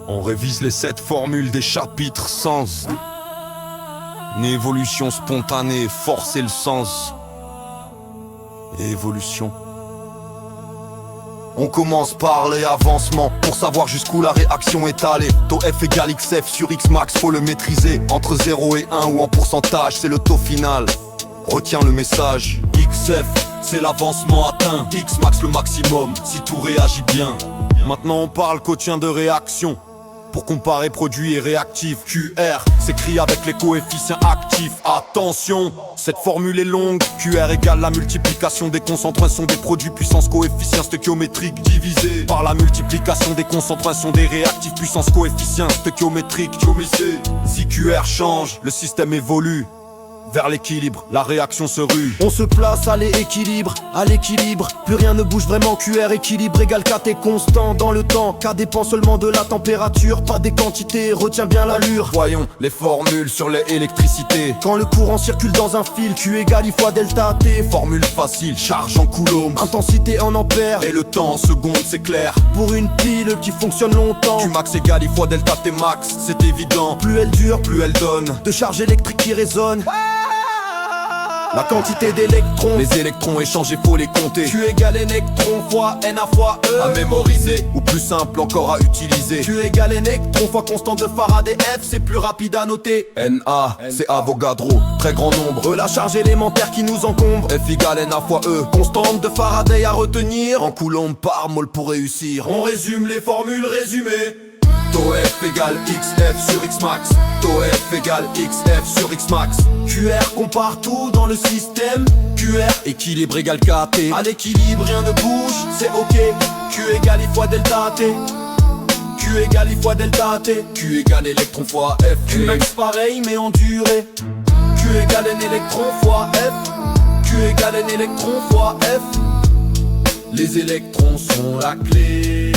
On révise les 7 formules des chapitres sans une évolution spontanée, forcer le sens. Et évolution. On commence par les avancements pour savoir jusqu'où la réaction est allée. Taux F égale XF sur X max, faut le maîtriser. Entre 0 et 1 ou en pourcentage, c'est le taux final. Retiens le message. XF, c'est l'avancement atteint. X max le maximum, si tout réagit bien. Maintenant on parle quotient de réaction. Pour comparer produit et réactif, QR s'écrit avec les coefficients actifs. Attention, cette formule est longue. QR égale la multiplication des concentrations des produits puissance coefficient stöchiométrique divisé par la multiplication des concentrations des réactifs puissance coefficient stöchiométrique. Si QR change, le système évolue vers l'équilibre, la réaction se rue. On se place à l'équilibre, plus rien ne bouge vraiment. QR équilibre égale KT constant dans le temps. K dépend seulement de la température, pas des quantités, retiens bien l'allure. Voyons les formules sur l'électricité. Quand le courant circule dans un fil, Q égale I fois delta T. Formule facile, charge en coulombs, intensité en ampères, et le temps en secondes, c'est clair. pour une pile qui fonctionne longtemps. Q max égale I fois delta T max, c'est évident. Plus elle dure, Plus elle donne de charge électrique qui résonne. La quantité d'électrons, les électrons échangés, faut les compter. Q égale électron fois Na fois E. À mémoriser, ou plus simple encore à utiliser. Q égale électron fois constante de Faraday. F c'est plus rapide à noter. Na, c'est Avogadro, très grand nombre. La charge élémentaire qui nous encombre. F égale Na fois E, Constante de Faraday à retenir. en coulomb par mol pour réussir. On résume les formules résumées. Taux F égale XF sur X max. Taux F égale XF sur X max. QR compare tout dans le système. QR Équilibre égale KT. à l'équilibre, rien ne bouge, c'est ok. Q égale I fois delta T. Q égale I fois delta T. Q égale électron fois F. Q max pareil mais en durée. Q égale N électron fois F. Q égale N électron fois F. Les électrons sont la clé.